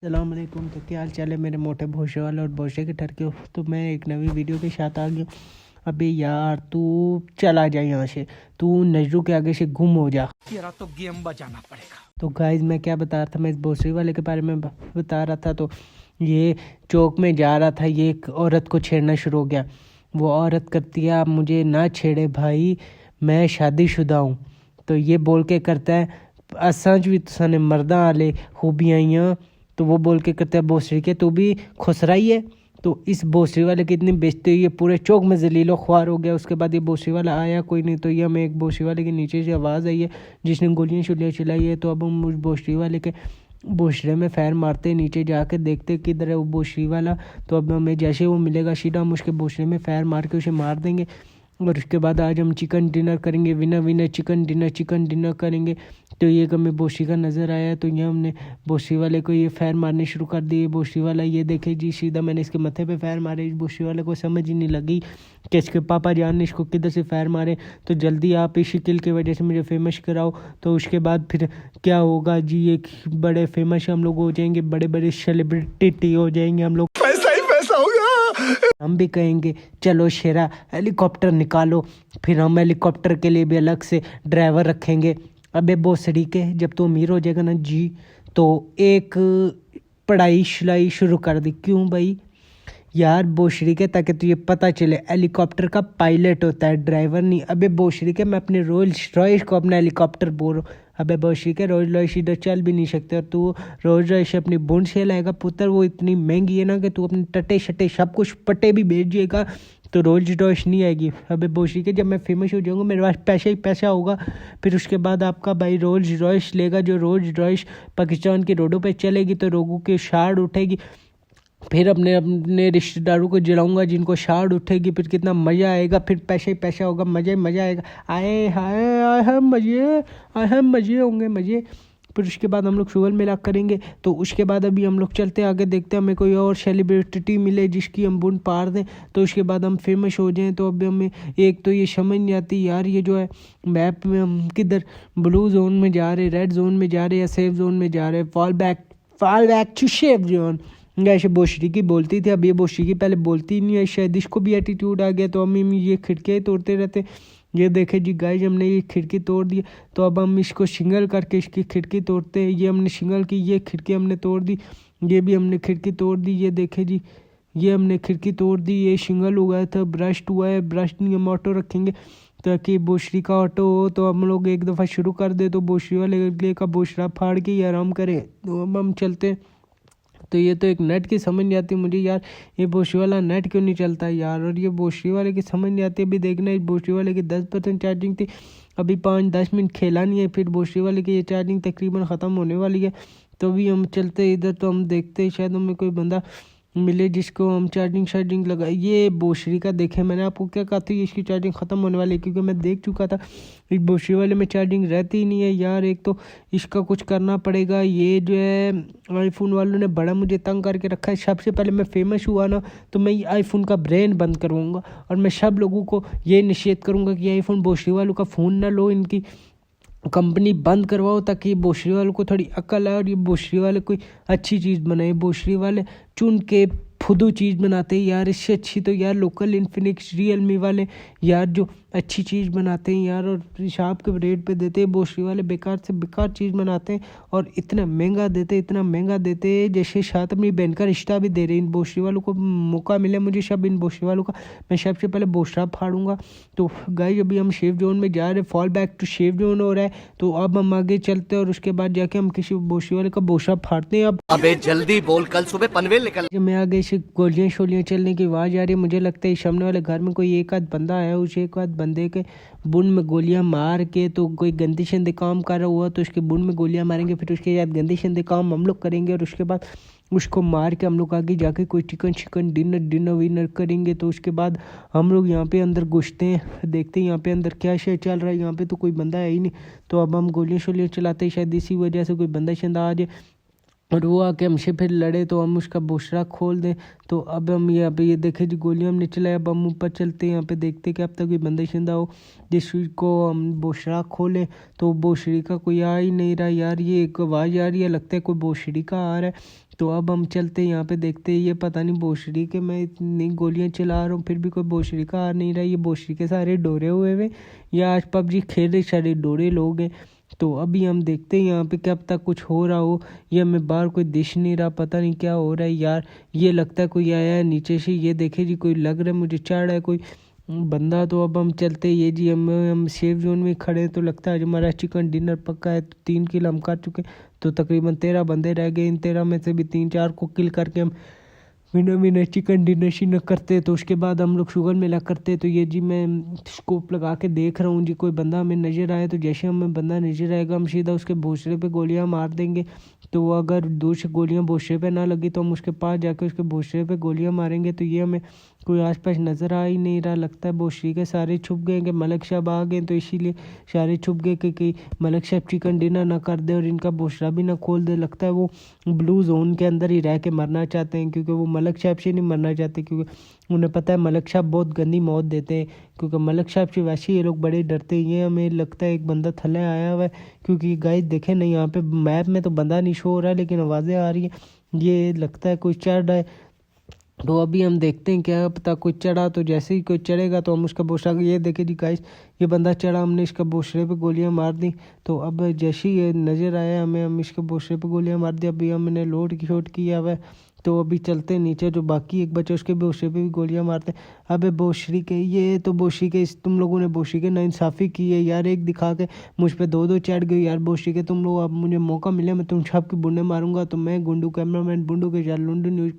अस्सलाम वालेकुम। तो क्या हाल चाल है मेरे मोटे भोशे वाले और भोशे के ठरके हो। तो मैं एक नवी वीडियो के साथ आ गया। अबे यार तू चला जा यहाँ से, तू नजरू के आगे से गुम हो जा। तेरा तो गेम बजाना पड़ेगा। तो गाइज मैं क्या बता रहा था, मैं इस भोसड़ी वाले के बारे में बता रहा था। तो ये चौक में जा रहा था, ये एक औरत को छेड़ना शुरू हो गया। वो औरत करती है, आप मुझे ना छेड़े भाई, मैं शादीशुदा हूँ। तो ये बोल के करता है, असांज भी तुसाने मर्दा आले खूबियाँ आइयाँ। तो वो बोल के करता है, भोसड़ी के तू भी खुसराई है। तो इस भोसड़ी वाले की इतनी बेइज्जती हुई, ये पूरे चौक में जलीलो ख्वार हो गया। उसके बाद ये भोसड़ी वाला आया कोई नहीं, तो ये हमें एक भोसड़ी वाले के नीचे से आवाज़ आई है जिसने गोलियां शोलियाँ चलाई है। तो अब हम उस भोसड़ी वाले के भोसड़े में फैर मारते, नीचे जाके देखते किधर है वो भोसड़ी वाला। तो अब हमें जैसे वो मिलेगा सीधा हम उसके भोसड़े में फैर मार के उसे मार देंगे। और उसके बाद आज हम चिकन डिनर करेंगे, विनर विनर चिकन डिनर करेंगे। तो ये हमें बोशी का नज़र आया, तो ये हमने बोशी वाले को ये फैर मारने शुरू कर दिए। बोशी वाला ये देखे जी, सीधा मैंने इसके माथे पे फैर मारे। इस बोशी वाले को समझ ही नहीं लगी कि इसके पापा जान ने इसको किधर से फैर मारे। तो जल्दी आप इस शकील की वजह से मुझे फेमस कराओ। तो उसके बाद फिर क्या होगा जी, एक बड़े फेमस हम लोग हो जाएंगे, बड़े बड़े सेलिब्रिटी हो जाएंगे हम लोग। पैसा ही पैसा होगा। हम भी कहेंगे चलो शेरा हेलीकॉप्टर निकालो, फिर हम हेलीकॉप्टर के लिए भी अलग से ड्राइवर रखेंगे। अबे भोसड़ी के, जब तू अमीर हो जाएगा ना जी, तो एक पढ़ाई शलाई शुरू कर दी। क्यों भाई यार भोसड़ी के, ताकि तुझे पता चले हेलीकॉप्टर का पायलट होता है, ड्राइवर नहीं। अबे भोसड़ी के, मैं अपने रोल्स रॉयस को अपना हेलीकॉप्टर बोल रहा हूँ। अबे भोसड़ी के, रोल्स रॉयस इधर चल भी नहीं सकते और तू रोल्स रॉयस अपनी बूंद से लाएगा पुत्र। वो इतनी महंगी है ना कि तू अपने टटे शटे सब कुछ पट्टे भी भेजिएगा तो रोल्स रॉयस नहीं आएगी। अबे भोसड़ी के, जब मैं फेमस हो जाऊँगा मेरे पास पैसा ही पैसा होगा, फिर उसके बाद आपका भाई रोल्स रॉयस लेगा। जो रोल्स रॉयस पाकिस्तान की रोडों पर चलेगी तो लोगों की शाड़ उठेगी। फिर अपने अपने रिश्तेदारों को जलाऊंगा जिनको शाड़ उठेगी, फिर कितना मज़ा आएगा, फिर पैसा ही पैसा होगा, मज़ा ही मज़ा आएगा। आए हाय आए हम मज़े, आए हम मज़े होंगे मज़े। फिर उसके बाद हम लोग शुगर मिला करेंगे। तो उसके बाद अभी हम लोग चलते आगे, देखते हैं हमें कोई और सेलिब्रिटी मिले जिसकी हम बुन पार दें, तो उसके बाद हम फेमस हो जाएं। तो अभी हमें एक तो ये समझ नहीं आती यार, ये जो है मैप में हम किधर ब्लू जोन में जा रहे, रेड जोन में जा रहे या सेफ जोन में जा रहे। Fall back to safe zone ऐसे बोशरी की बोलती थी, अब ये बोशरी की पहले बोलती ही नहीं है, शायद इसको भी एटीट्यूड आ गया। तो हम ये खिड़कियाँ तोड़ते रहते। ये देखे जी गाइस, हमने ये खिड़की तोड़ दी। तो अब हम इसको सिंगल करके इसकी खिड़की तोड़ते हैं। ये हमने सिंगल की, ये खिड़की हमने तोड़ दी, ये भी हमने खिड़की तोड़ दी। ये देखे जी, ये हमने खिड़की तोड़ दी, ये सिंगल हुआ था, ब्रस्ट हुआ है। ब्रस्ट नहीं, हम ऑटो रखेंगे ताकि बोशरी का ऑटो हो। तो हम लोग एक दफ़ा शुरू कर दे तो बोशरी वाले का बोशरा फाड़ के ही आराम करें। तो अब हम चलते। तो ये तो एक नेट की समझ नहीं आती मुझे यार, ये बोशी वाला नेट क्यों नहीं चलता यार। और ये बोशी वाले की समझ नहीं आती। अभी देखना, इस बोशी वाले की 10% चार्जिंग थी, अभी 5-10 मिनट खेला नहीं है, फिर बोशी वाले की ये चार्जिंग तकरीबन ख़त्म होने वाली है। तो अभी हम चलते इधर, तो हम देखते शायद हमें कोई बंदा मिले जिसको हम चार्जिंग लगाए। ये बोशरी का देखे, मैंने आपको क्या कहा था, इसकी चार्जिंग ख़त्म होने वाली है, क्योंकि मैं देख चुका था इस बोशरी वाले में चार्जिंग रहती ही नहीं है यार। एक तो इसका कुछ करना पड़ेगा। ये जो है आईफोन वालों ने बड़ा मुझे तंग करके रखा है। सबसे पहले मैं फेमस हुआ ना, तो मैं आईफोन का ब्रांड बंद करवाऊँगा और मैं सब लोगों को ये निषेध करूँगा कि आईफोन बोशरी वालों का फ़ोन ना लो, इनकी कंपनी बंद करवाओ, ताकि बोशरी वालों को थोड़ी अक्ल आए और ये बोशरी वाले कोई अच्छी चीज़ बनाए। बोशरी वाले चुन के फुदू चीज़ बनाते हैं यार, इससे अच्छी तो यार लोकल इन्फिनिक्स रियलमी वाले यार जो अच्छी चीज़ बनाते हैं यार, और हिसाब के रेट पे देते हैं। बोशरी वाले बेकार से बेकार चीज़ बनाते हैं और इतना महंगा देते हैं जैसे साथ अपनी बहन का रिश्ता भी दे रहे हैं। इन बोशरी वालों को मौका मिले मुझे, सब इन बोशरी वालों का मैं सबसे पहले बोशरा फाड़ूंगा। तो गाइस अभी हम सेफ जोन में जा रहे, fall back to safe zone हो रहा है। तो अब हम आगे चलते हैं और उसके बाद जाके हम किसी बोशरी वाले का बोशरा फाड़ते हैं। अब अबे जल्दी बोल, कल सुबह पनवेल निकल। जब मैं आगे से गोलियां शोलियां चलने की आवाज़ आ रही है, मुझे लगता है सामने वाले घर में कोई एक आध बंदा है। उस एक आध बंदे के बुन में गोलियां मार के तो कोई गंदी शंदे काम कर रहा हुआ, तो उसके बुन में गोलियां मारेंगे, फिर उसके बाद गंदी शंदे काम हम लोग करेंगे और उसके बाद उसको मार के हम लोग आगे जाके कोई चिकन डिनर विनर करेंगे। तो उसके बाद हम लोग यहाँ पे अंदर घुसते हैं, देखते हैं यहाँ पे अंदर क्या शे चल रहा है। यहाँ पे तो कोई बंदा है ही नहीं। तो अब हम गोलियां शोलियां चलाते हैं, शायद इसी वजह से कोई बंदा शंदा आ जाए और वो आके हमसे फिर लड़े, तो हम उसका बोशरा खोल दें। तो अब हम ये देखे जी गोलियां हमने चलाया। अब हम ऊपर चलते हैं, यहाँ पे देखते कि अब तक कोई बंदा शिंदा हो जिसको हम बोशरा खोलें। तो बोशरी का कोई आ ही नहीं रहा यार, ये एक आवाज़ आ रही है, लगता है कोई बोशरी का आ रहा है। तो अब हम चलते यहाँ पे देखते हैं, ये पता नहीं भोसड़ी के मैं इतनी गोलियां चला रहा हूँ फिर भी कोई भोसड़ी का आ नहीं रहा। ये भोसड़ी के सारे डोरे हुए हुए या आज पबजी खेल रहे सारे डोरे लोग हैं। तो अभी हम देखते हैं यहाँ पे क्या पता कुछ हो रहा हो, या मैं बाहर कोई दिख नहीं रहा, पता नहीं क्या हो रहा है यार। ये लगता है कोई आया है नीचे से, ये देखे जी कोई लग रहा है मुझे चढ़ रहा है कोई बंदा। तो अब हम चलते ये जी हम सेफ जोन में खड़े हैं। तो लगता है आज हमारा चिकन डिनर पक्का है। तो 3 किल हम कर चुके, तो तकरीबन 13 बंदे रह गए। इन 13 में से भी 3-4 को किल करके हम विनर चिकन डिनर शिनर करते। तो उसके बाद हम लोग शुगर मेला करते। तो ये जी मैं स्कोप लगा के देख रहा हूँ जी, कोई बंदा हमें नज़र आए तो जैसे हमें बंदा नज़र आएगा हम सीधा उसके भोसड़े पे गोलियां मार देंगे। तो वो अगर दूर से गोलियां भोसड़े पे ना लगी तो हम उसके पास जाके उसके भोसड़े पे गोलियां मारेंगे। तो ये हमें कोई आसपास नज़र आ ही नहीं रहा, लगता है भोसड़ी के सारे छुप गए कि मलक साहब आ गए, तो इसीलिए सारे छुप गए कि मलक साहब चिकन डिनर ना कर दे और इनका भोसड़ा भी ना खोल दे। लगता है वो ब्लू जोन के अंदर ही रह के मरना चाहते हैं, क्योंकि वो मलक साहब से नहीं मरना चाहते, क्योंकि उन्हें पता है मलक साहब बहुत गंदी मौत देते हैं। क्योंकि मलक साहब से वैसे ये लोग बड़े डरते हैं। ये हमें लगता है एक बंदा थल्ले आया हुआ है, क्योंकि गाइस देखे नहीं यहाँ पे मैप में तो बंदा नहीं शो हो रहा है लेकिन आवाज़ें आ रही है। ये लगता है कोई चढ़ रहा है। तो अभी हम देखते हैं क्या पता कोई चढ़ा, तो जैसे ही कोई चढ़ेगा तो हम उसका भोसड़ा, ये देखे जी गाइस ये बंदा चढ़ा, हमने इसका भोसड़े पे गोलियां मार दी। तो अब जैसे ही ये नज़र आया हमें, हम इसके भोसड़े पे गोलियां मार दी। अभी हमने लोड की शॉट किया हुआ है। तो अभी चलते नीचे, जो बाकी एक बच्चे उसके भोसड़े पे भी गोलियां मारते। अबे भोसड़ी के, ये तो भोसड़ी के तुम लोगों ने भोसड़ी के नाइंसाफ़ी की है यार, एक दिखा के मुझ पे 2-2 चढ़ गई यार भोसड़ी के तुम लोग। अब मुझे मौका मिले मैं तुम सबकी बुने मारूंगा। तो मैं गुंडू कैमरामैन बुंडू के यार लुंडू न्यूज़